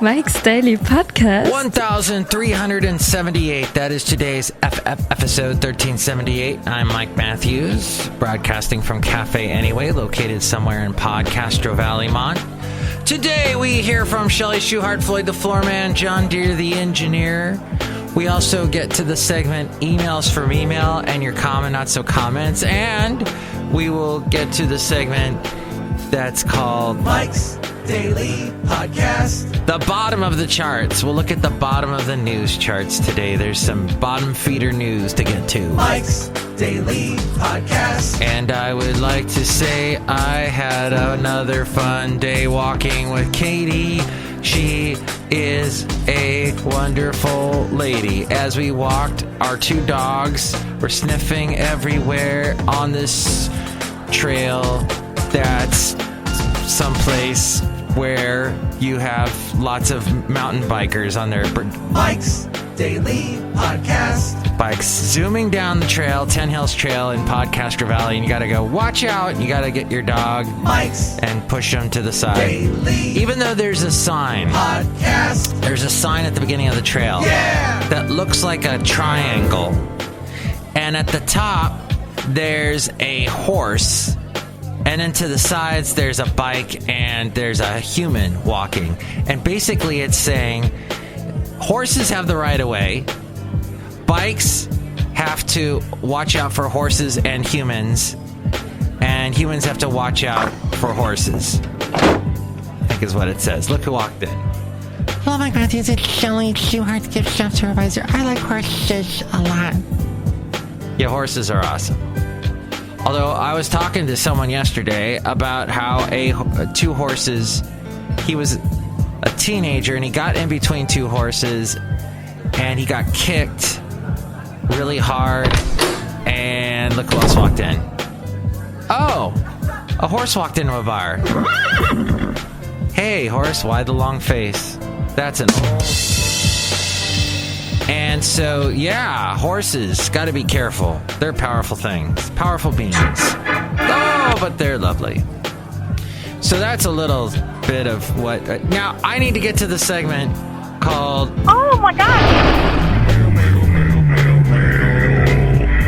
Mike's Daily Podcast 1378. That is today's episode 1378. I'm Mike Matthews, broadcasting from Cafe Anyway, located somewhere in Podcastro Valley, Mont. Today we hear from Chely Shoehart, Floyd the Floorman, John Deere the engineer. We also get to the segment emails from email and your common not so comments, and we will get to the segment that's called Mike's Daily Podcast. The bottom of the charts. We'll look at the bottom of the news charts today. There's some bottom feeder news to get to. Mike's Daily Podcast. And I would like to say I had another fun day walking with Katie. She is a wonderful lady. As we walked, our two dogs were sniffing everywhere on this trail that's someplace where you have lots of mountain bikers on their Mike's Daily Podcast. Bikes zooming down the trail, 10 Hills Trail in Podcastro Valley, and you gotta go, watch out, you gotta get your dog Mike's and push them to the side. Daily Even though there's a sign, podcast. There's a sign at the beginning of the trail that looks like a triangle. And at the top, there's a horse. And then to the sides, there's a bike and there's a human walking. And basically it's saying horses have the right of way. Bikes have to watch out for horses and humans. And humans have to watch out for horses, I think is what it says. Look who walked in. Hello, Mike Matthews. It's Chely Shoehart, gift shop supervisor. I like horses a lot. Yeah, horses are awesome. Although I was talking to someone yesterday about how two horses, he was a teenager and he got in between two horses and he got kicked really hard, and look who else walked in. Oh, a horse walked into a bar. Hey, horse, why the long face? That's an old... And so, yeah, horses, gotta be careful. They're powerful things. Powerful beings. Oh, but they're lovely. So that's a little bit of what... now, I need to get to the segment called... Oh, my God!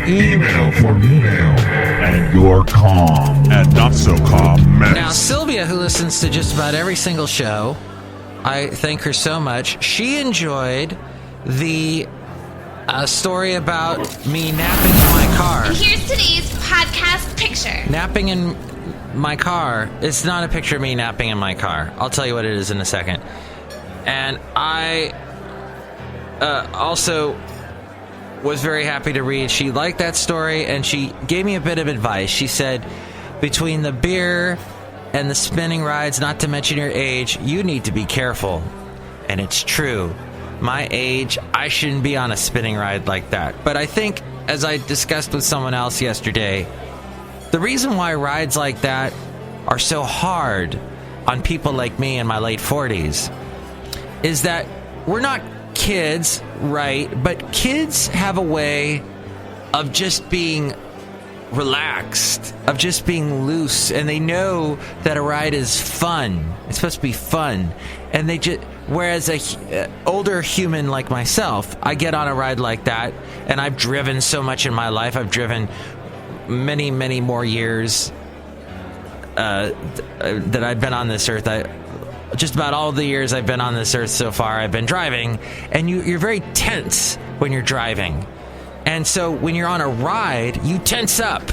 Email for email. And your calm and not so calm mess. Now, Sylvia, who listens to just about every single show, I thank her so much. She enjoyed the story about me napping in my car. And here's today's podcast picture. Napping in my car. It's not a picture of me napping in my car. I'll tell you what it is in a second. And I also was very happy to read. She liked that story, and she gave me a bit of advice. She said, between the beer and the spinning rides, not to mention your age, you need to be careful. And it's true. My age, I shouldn't be on a spinning ride like that. But I think, as I discussed with someone else yesterday, the reason why rides like that are so hard on people like me in my late 40s is that we're not kids, right? But kids have a way of just being relaxed, of just being loose, and they know that a ride is fun. It's supposed to be fun. And they just... whereas a older human like myself, I get on a ride like that, and I've driven so much in my life. I've driven many, many more years that I've been on this earth. Just about all the years I've been on this earth so far, I've been driving, and you're very tense when you're driving. And so when you're on a ride, you tense up,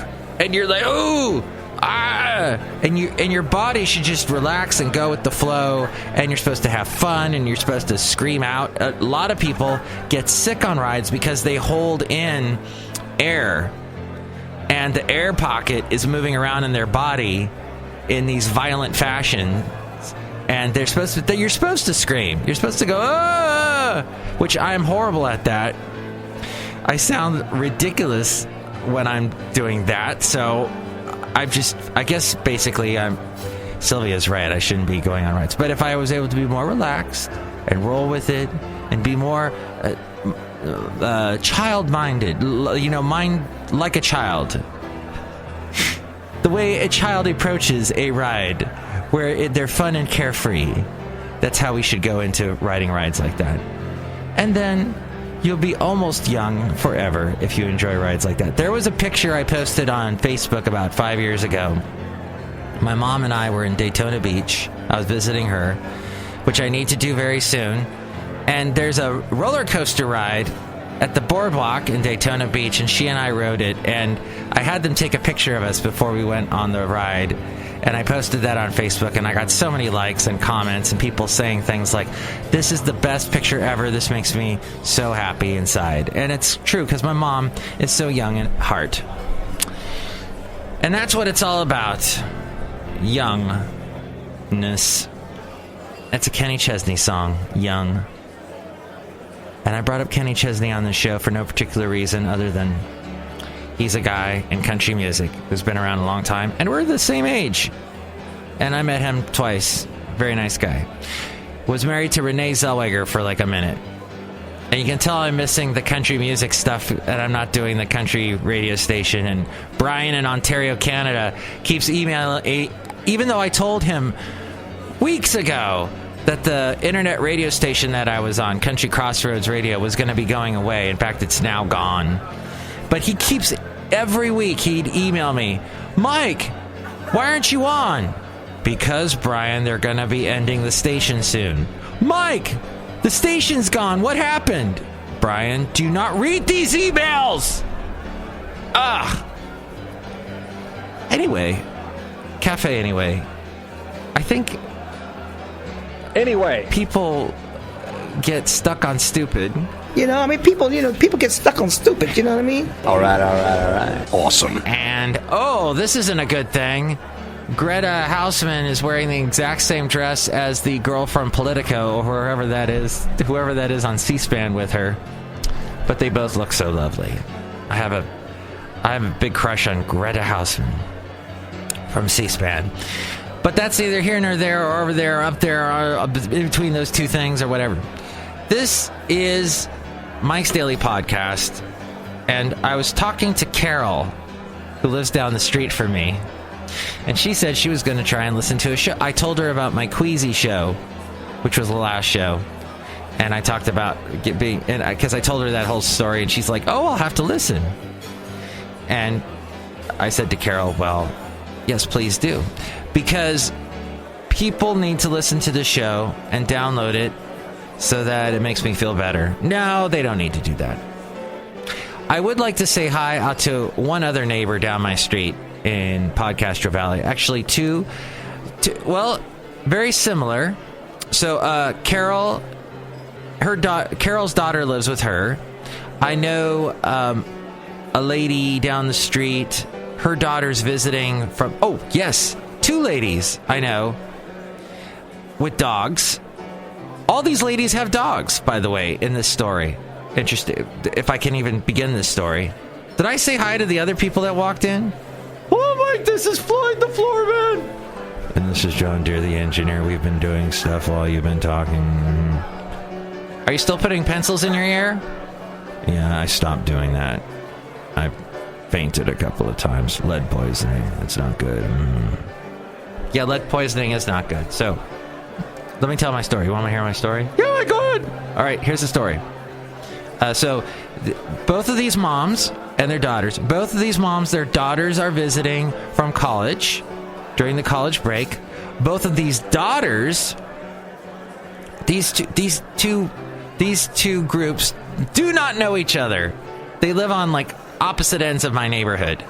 and you're like, ooh, ah, and your body should just relax and go with the flow, and you're supposed to have fun, and you're supposed to scream out. A lot of people get sick on rides because they hold in air, and the air pocket is moving around in their body in these violent fashions, and you're supposed to scream. You're supposed to go, ah, which I am horrible at that. I sound ridiculous when I'm doing that, so I guess basically Sylvia's right. I shouldn't be going on rides. But if I was able to be more relaxed and roll with it and be more child-minded, mind like a child, the way a child approaches a ride where they're fun and carefree, That's how we should go into riding rides like that. And then you'll be almost young forever if you enjoy rides like that. There was a picture I posted on Facebook about 5 years ago. My mom and I were in Daytona Beach. I was visiting her, which I need to do very soon. And there's a roller coaster ride at the boardwalk in Daytona Beach, and she and I rode it. And I had them take a picture of us before we went on the ride. And I posted that on Facebook, and I got so many likes and comments and people saying things like, this is the best picture ever. This makes me so happy inside. And it's true, because my mom is so young at heart. And that's what it's all about. Youngness. That's a Kenny Chesney song, Young. And I brought up Kenny Chesney on the show for no particular reason other than he's a guy in country music who's been around a long time, and we're the same age. And I met him twice. Very nice guy. Was married to Renee Zellweger for like a minute. And you can tell I'm missing the country music stuff, and I'm not doing the country radio station. And Brian in Ontario, Canada, keeps emailing, even though I told him weeks ago that the internet radio station that I was on, Country Crossroads Radio, was going to be going away. In fact, it's now gone. But he keeps, every week he'd email me, Mike, why aren't you on? Because, Brian, they're going to be ending the station soon. Mike, the station's gone. What happened? Brian, do not read these emails. Anyway, Cafe Anyway. I think... Anyway. People get stuck on stupid. You know, I mean, people get stuck on stupid, you know what I mean? All right. Awesome. And, this isn't a good thing. Greta Hausman is wearing the exact same dress as the girl from Politico, or whoever that is on C-SPAN with her. But they both look so lovely. I have a big crush on Greta Hausman from C-SPAN. But that's neither here nor there, or over there, or up there, or in between those two things, or whatever. This is Mike's Daily Podcast, and I was talking to Carol, who lives down the street from me, and she said she was going to try and listen to a show. I told her about my Queasy show, which was the last show, and I talked about because I told her that whole story, and she's like, I'll have to listen. And I said to Carol, well, yes, please do. Because people need to listen to the show and download it so that it makes me feel better. No, they don't need to do that. I would like to say hi out to one other neighbor down my street in Podcaster Valley. Actually, two very similar. So, Carol's daughter lives with her. I know a lady down the street. Her daughter's visiting from... two ladies I know with dogs. All these ladies have dogs, by the way, in this story. Interesting. If I can even begin this story. Did I say hi to the other people that walked in? Oh, Mike, this is Floyd the Floorman. And this is John Deere, the engineer. We've been doing stuff while you've been talking. Are you still putting pencils in your ear? Yeah, I stopped doing that. I fainted a couple of times. Lead poisoning. That's not good. Yeah, lead poisoning is not good. So, let me tell my story. You want to hear my story? Yeah, go ahead. All right, here's the story. Both of these moms and their daughters, their daughters are visiting from college during the college break. Both of these daughters, these two groups do not know each other. They live on like opposite ends of my neighborhood.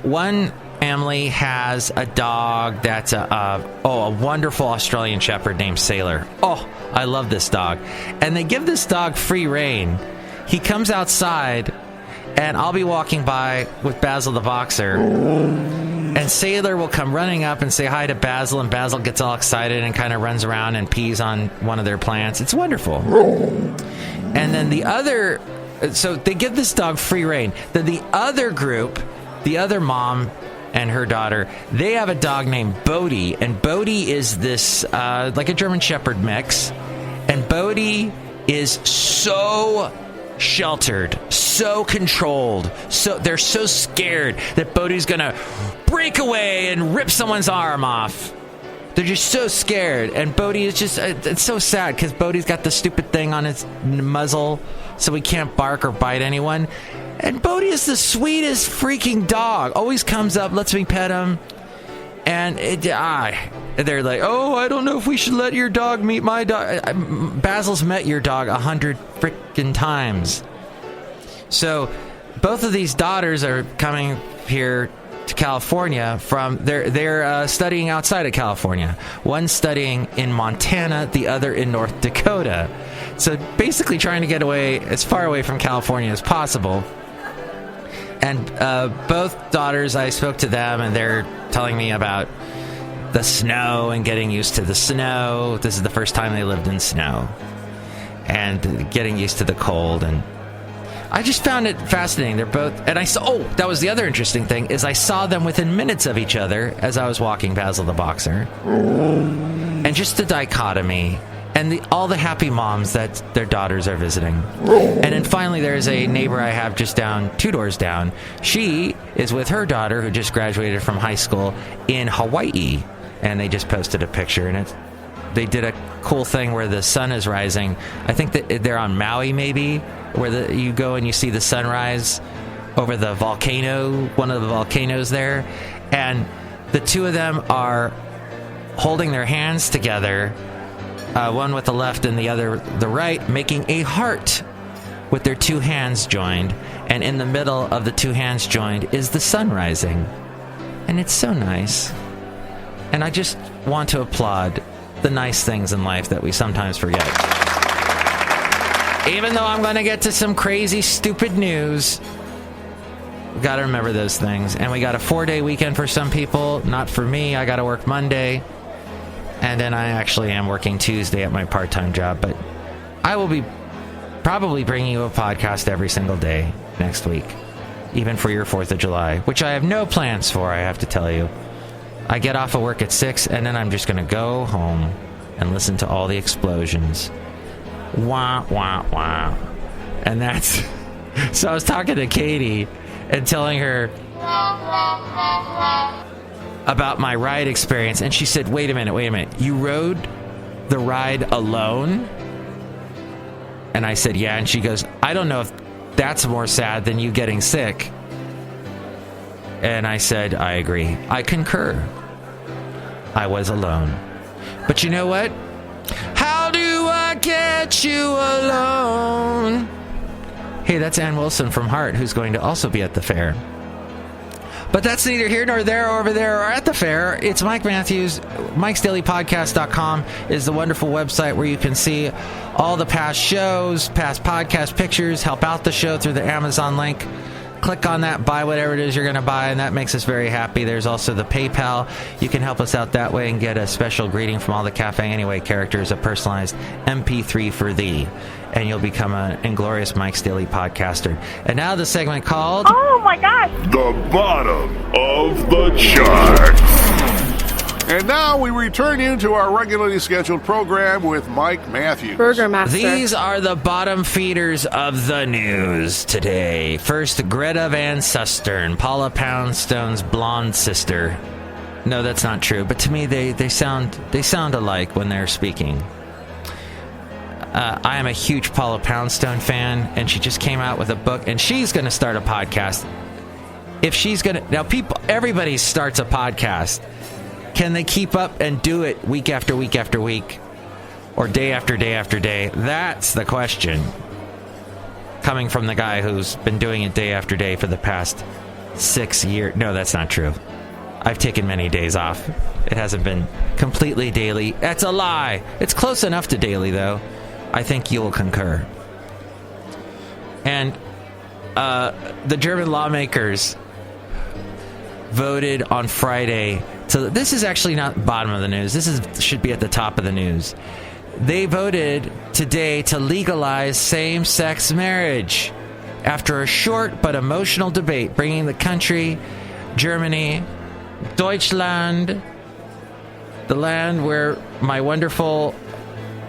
One family has a dog that's a wonderful Australian Shepherd named Sailor. I love this dog. And they give this dog free rein. He comes outside, and I'll be walking by with Basil the boxer, and Sailor will come running up and say hi to Basil, and Basil gets all excited and kind of runs around and pees on one of their plants. It's wonderful. And then so they give this dog free rein. Then the other group, the other mom and her daughter, they have a dog named Bodie, and Bodie is this like a German Shepherd mix, and Bodie is so sheltered, so controlled, so they're so scared that Bodie's gonna break away and rip someone's arm off. They're just so scared. And Bodhi is just, it's so sad because Bodhi's got the stupid thing on his muzzle so he can't bark or bite anyone. And Bodhi is the sweetest freaking dog. Always comes up, lets me pet him. And they're like, oh, I don't know if we should let your dog meet my dog. Basil's met your dog 100 freaking times. So both of these daughters are coming here to California from, they're studying outside of California. One's studying in Montana, the other in North Dakota. So basically trying to get away as far away from California as possible. And both daughters, I spoke to them, and they're telling me about the snow and getting used to the snow. This is the first time they lived in snow. And getting used to the cold. And I just found it fascinating. They're both... And I saw... Oh, that was the other interesting thing, is I saw them within minutes of each other as I was walking Basil the Boxer. And just the dichotomy... And all the happy moms that their daughters are visiting. And then finally, there's a neighbor I have just down, 2 doors down. She is with her daughter, who just graduated from high school, in Hawaii. And they just posted a picture. And they did a cool thing where the sun is rising. I think that they're on Maui, maybe, where you go and you see the sunrise over the volcano, one of the volcanoes there. And the two of them are holding their hands together, one with the left and the other the right, making a heart with their two hands joined. And in the middle of the two hands joined is the sun rising. And it's so nice. And I just want to applaud the nice things in life that we sometimes forget. Even though I'm going to get to some crazy, stupid news, we got to remember those things. And we got a 4-day weekend for some people. Not for me. I got to work Monday. And then I actually am working Tuesday at my part-time job. But I will be probably bringing you a podcast every single day next week. Even for your 4th of July. Which I have no plans for, I have to tell you. I get off of work at 6, and then I'm just going to go home and listen to all the explosions. Wah, wah, wah. And that's... So I was talking to Katie and telling her about my ride experience, and she said, wait a minute, you rode the ride alone? And I said, yeah. And she goes, I don't know if that's more sad than you getting sick. And I said, I agree. I concur. I was alone. But you know what? How do I get you alone? Hey, that's Ann Wilson from Heart, who's going to also be at the fair. But that's neither here nor there, or over there, or at the fair. It's Mike Matthews. MIKEs-DAILY-PODCAST.com is the wonderful website where you can see all the past shows, past podcast pictures, help out the show through the Amazon link. Click on that, buy whatever it is you're going to buy, and that makes us very happy. There's also the PayPal. You can help us out that way and get a special greeting from all the Cafe Anyway characters, a personalized MP3 for thee. And you'll become an inglorious Mike's Daily Podcaster. And now the segment called... Oh my gosh! The bottom of the chart. And now we return you to our regularly scheduled program with Mike Matthews. Brewmaster. These are the bottom feeders of the news today. First, Greta Van Susteren, Paula Poundstone's blonde sister. No, that's not true. But to me, they sound alike when they're speaking. I am a huge Paula Poundstone fan, and she just came out with a book, and she's going to start a podcast. If she's going to... Now, everybody starts a podcast. Can they keep up and do it week after week after week? Or day after day after day? That's the question. Coming from the guy who's been doing it day after day for the past 6 years. No, that's not true. I've taken many days off. It hasn't been completely daily. That's a lie. It's close enough to daily, though. I think you will concur. And the German lawmakers voted on Friday. So this is actually not bottom of the news. This should be at the top of the news. They voted today to legalize same-sex marriage after a short but emotional debate, bringing the country, Germany, Deutschland, the land where my wonderful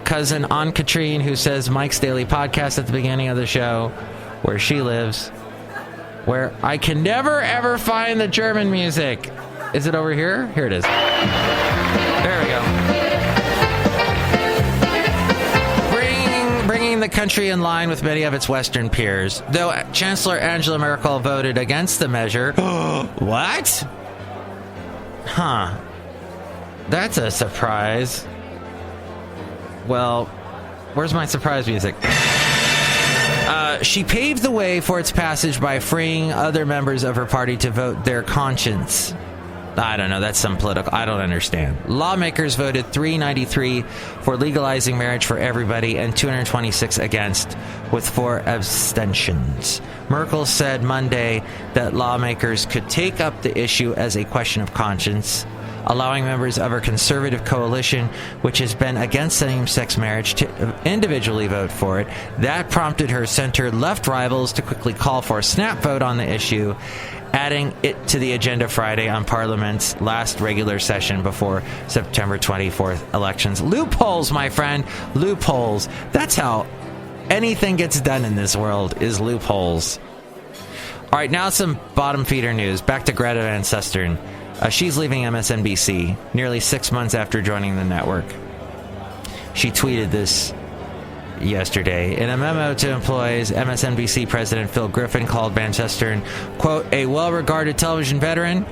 cousin Ann-Katrine, who says Mike's Daily Podcast at the beginning of the show, where she lives, where I can never ever find the German music. Is it over here? Here it is. There we go. the country in line with many of its Western peers. Though Chancellor Angela Merkel voted against the measure. What? Huh. That's a surprise. Well, where's my surprise music? She paved the way for its passage by freeing other members of her party to vote their conscience. I don't know, that's some political... I don't understand. Lawmakers voted 393 for legalizing marriage for everybody and 226 against, with 4 abstentions. Merkel said Monday that lawmakers could take up the issue as a question of conscience, allowing members of her conservative coalition, which has been against same-sex marriage, to individually vote for it. That prompted her center-left rivals to quickly call for a snap vote on the issue, adding it to the agenda Friday on Parliament's last regular session before September 24th elections. Loopholes, my friend. Loopholes. That's how anything gets done in this world, is loopholes. All right, now some bottom feeder news. Back to Greta Van Susteren. She's leaving MSNBC nearly 6 months after joining the network. She tweeted this yesterday. In a memo to employees, MSNBC President Phil Griffin called Van Susteren, quote, a well-regarded television veteran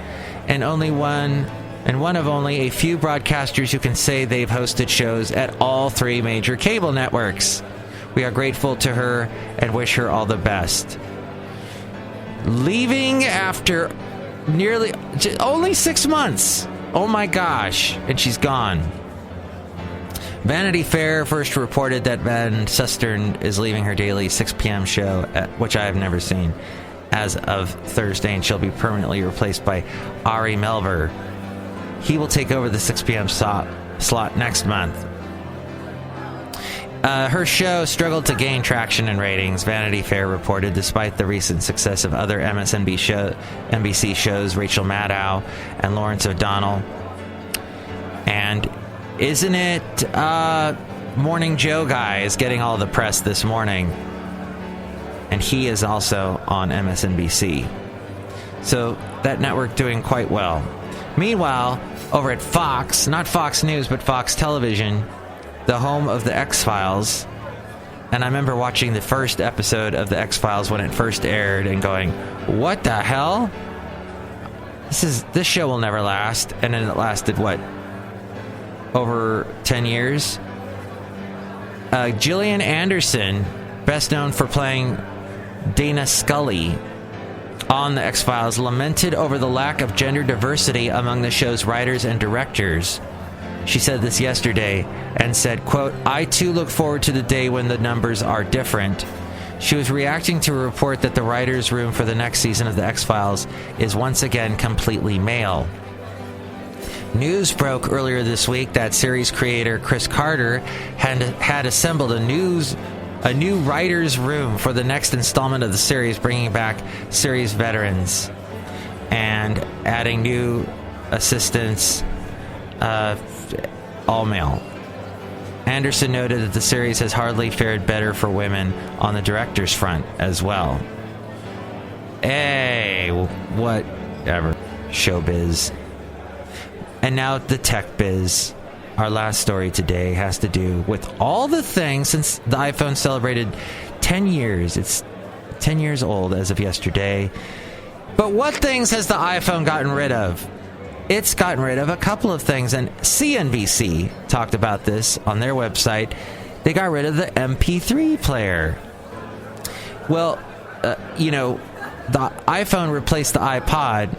and one of only a few broadcasters who can say they've hosted shows at all 3 major cable networks. We are grateful to her and wish her all the best. Leaving after nearly only 6 months. Oh my gosh. And she's gone. Vanity Fair first reported that Van Susteren is leaving her daily 6 p.m. show, which I have never seen, as of Thursday, and she'll be permanently replaced by Ari Melber. He will take over the 6 p.m. slot next month. Her show struggled to gain traction in ratings, Vanity Fair reported, despite the recent success of other NBC shows, Rachel Maddow and Lawrence O'Donnell. And isn't it Morning Joe guy is getting all the press this morning? And he is also on MSNBC. So that network doing quite well. Meanwhile, over at Fox, not Fox News, but Fox Television, the home of the X-Files, and I remember watching the first episode of the X-Files when it first aired and going, what the hell? This show will never last. And then it lasted, what, over 10 years? Gillian Anderson, best known for playing Dana Scully on the X-Files, lamented over the lack of gender diversity among the show's writers and directors. She said this yesterday and said, quote, I too look forward to the day when the numbers are different. She was reacting to a report that the writer's room for the next season of The X-Files is once again completely male. News broke earlier this week that series creator Chris Carter had assembled a new writer's room for the next installment of the series, bringing back series veterans and adding new assistants, all male. Anderson noted that the series has hardly fared better for women on the director's front as well. Hey, whatever. Showbiz. And now the tech biz. Our last story today has to do with all the things since the iPhone celebrated 10 years. It's 10 years old as of yesterday. But what things has the iPhone gotten rid of? It's gotten rid of a couple of things, and CNBC talked about this on their website. They got rid of the MP3 player. Well, the iPhone replaced the iPod.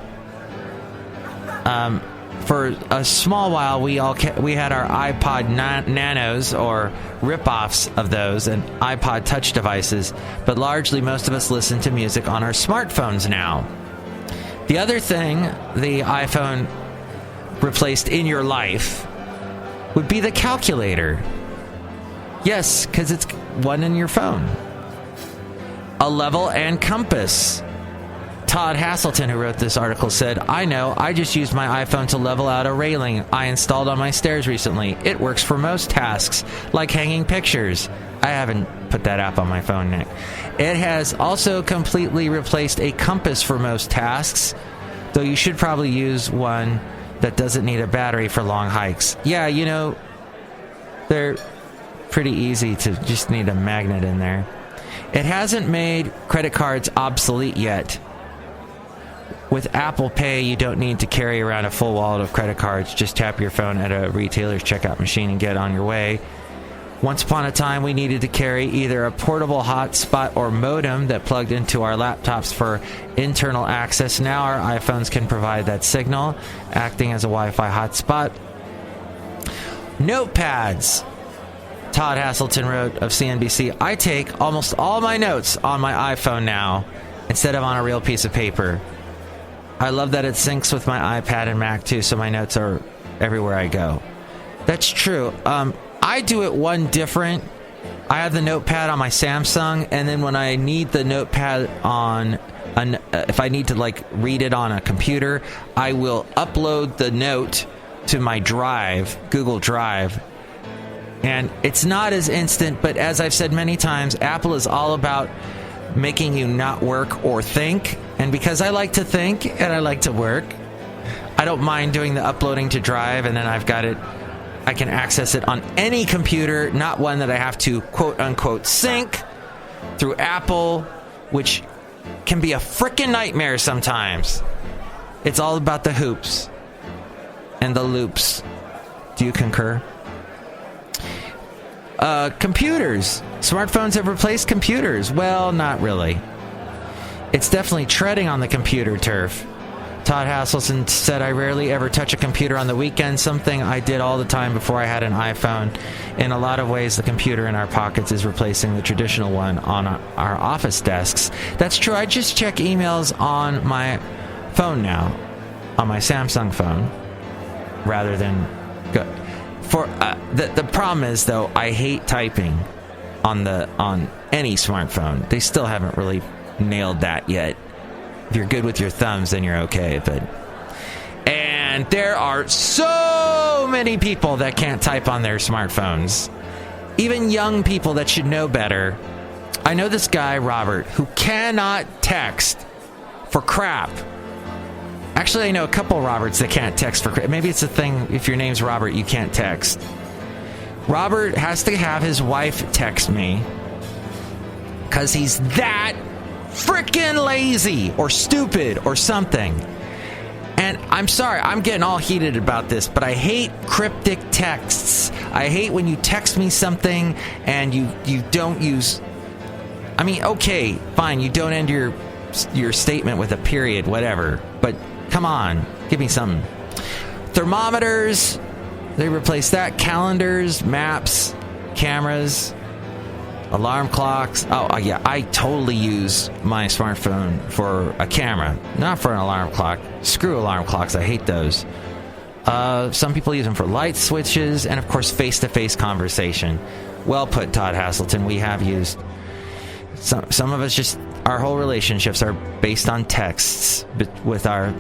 For a small while, we had our iPod Nanos, or rip-offs of those, and iPod Touch devices, but largely most of us listen to music on our smartphones now. The other thing the iPhone replaced in your life would be the calculator. Yes, because it's one in your phone. A level and compass. Todd Haselton, who wrote this article, said, I know, I just used my iPhone to level out a railing I installed on my stairs recently. It works for most tasks, like hanging pictures. I haven't put that app on my phone yet. It has also completely replaced a compass for most tasks, though you should probably use one that doesn't need a battery for long hikes. Yeah, they're pretty easy to just need a magnet in there. It hasn't made credit cards obsolete yet. With Apple Pay, you don't need to carry around a full wallet of credit cards. Just tap your phone at a retailer's checkout machine and get on your way. Once upon a time, we needed to carry either a portable hotspot or modem that plugged into our laptops for internal access. Now our iPhones can provide that signal, acting as a Wi-Fi hotspot. Notepads. Todd Haselton wrote of CNBC, I take almost all my notes on my iPhone now instead of on a real piece of paper. I love that it syncs with my iPad and Mac too, so my notes are everywhere I go. That's true. I do it one different. I have the notepad on my Samsung, and then when I need the notepad on, if I need to like read it on a computer, I will upload the note to my drive, Google Drive. And it's not as instant, but as I've said many times, Apple is all about making you not work or think. And because I like to think and I like to work, I don't mind doing the uploading to Drive, and then I've got it. I can access it on any computer, not one that I have to quote-unquote sync through Apple, which can be a frickin' nightmare sometimes. It's all about the hoops and the loops. Do you concur? Computers. Smartphones have replaced computers. Well, not really. It's definitely treading on the computer turf. Todd Haselton said, I rarely ever touch a computer on the weekend, something I did all the time before I had an iPhone. In a lot of ways, the computer in our pockets is replacing the traditional one on our office desks. That's true. I just check emails on my phone now, on my Samsung phone, rather than go. The problem is, though, I hate typing on any smartphone. They still haven't really nailed that yet. If you're good with your thumbs, then you're okay. And there are so many people that can't type on their smartphones. Even young people that should know better. I know this guy, Robert, who cannot text for crap. Actually, I know a couple Roberts that can't text for crap. Maybe it's a thing, if your name's Robert, you can't text. Robert has to have his wife text me because he's that freaking lazy or stupid or something. And I'm sorry, I'm getting all heated about this, but I hate cryptic texts. I hate when you text me something and you don't use... I mean, okay, fine, you don't end your statement with a period, whatever. But come on, give me something. Thermometers, they replaced that. Calendars, maps, cameras, alarm clocks. Oh, yeah, I totally use my smartphone for a camera, not for an alarm clock. Screw alarm clocks, I hate those. Some people use them for light switches, and of course, face-to-face conversation. Well put, Todd Haselton. We have used... Some of us just... Our whole relationships are based on texts with our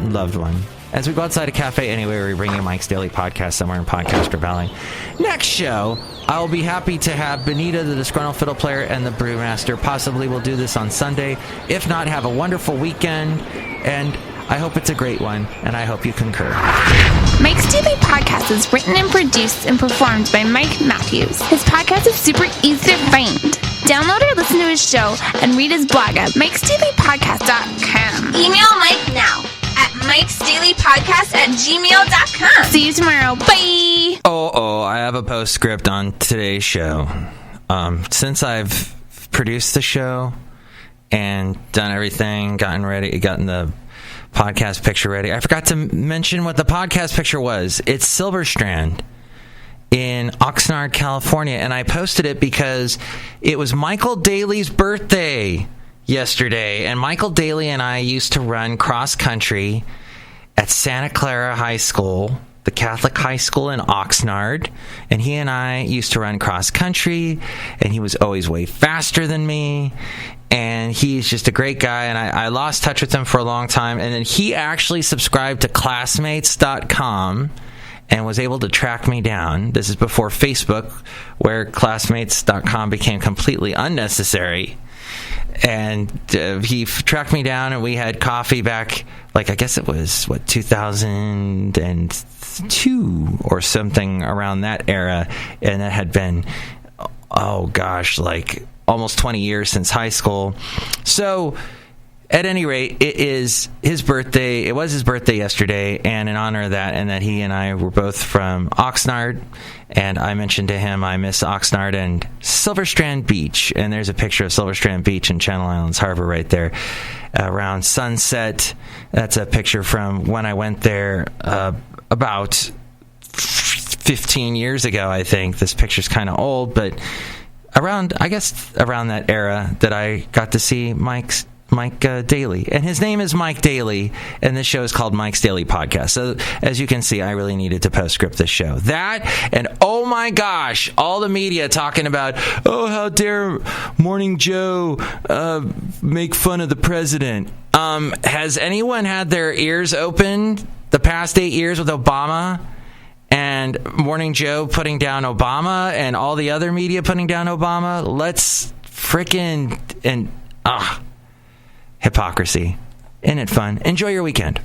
loved one. As we go outside a cafe anyway, we bring you Mike's Daily Podcast somewhere in Podcaster Valley. Next show, I will be happy to have Benita, the Disgruntled Fiddle Player, and the Brewmaster. Possibly we'll do this on Sunday. If not, have a wonderful weekend, and I hope it's a great one, and I hope you concur. Mike's Daily Podcast is written and produced and performed by Mike Matthews. His podcast is super easy to find. Download or listen to his show and read his blog at MIKEs-DAILY-PODCAST.com. Email Mike now at MIKES-DAILY-PODCAST@gmail.com. See you tomorrow. Bye! I have a postscript on today's show. Since I've produced the show and done everything, gotten the podcast picture ready, I forgot to mention what the podcast picture was. It's Silver Strand in Oxnard, California, and I posted it because it was Michael Daly's birthday yesterday, and Michael Daly and I used to run cross country at Santa Clara High School, the Catholic high school in Oxnard, and he and I used to run cross country, and he was always way faster than me, and he's just a great guy, and I lost touch with him for a long time, and then he actually subscribed to Classmates.com and was able to track me down. This is before Facebook, where Classmates.com became completely unnecessary. And he tracked me down, and we had coffee back, I guess it was, 2003? 92 or something around that era, and that had been, oh gosh, like almost 20 years since high school. So at any rate, it is his birthday. It was his birthday yesterday, and in honor of that, and that he and I were both from Oxnard, and I mentioned to him I miss Oxnard and Silver Strand Beach, and there's a picture of Silver Strand Beach in Channel Islands Harbor right there around sunset. That's a picture from when I went there about 15 years ago, I think. This picture's kind of old, but around that era that I got to see Mike Daly, and his name is Mike Daly, and this show is called Mike's Daily Podcast. So as you can see, I really needed to postscript this show. That, and oh my gosh, all the media talking about, oh, how dare Morning Joe make fun of the president. Has anyone had their ears opened the past 8 years with Obama and Morning Joe putting down Obama and all the other media putting down Obama? Let's frickin' hypocrisy. Isn't it fun? Enjoy your weekend.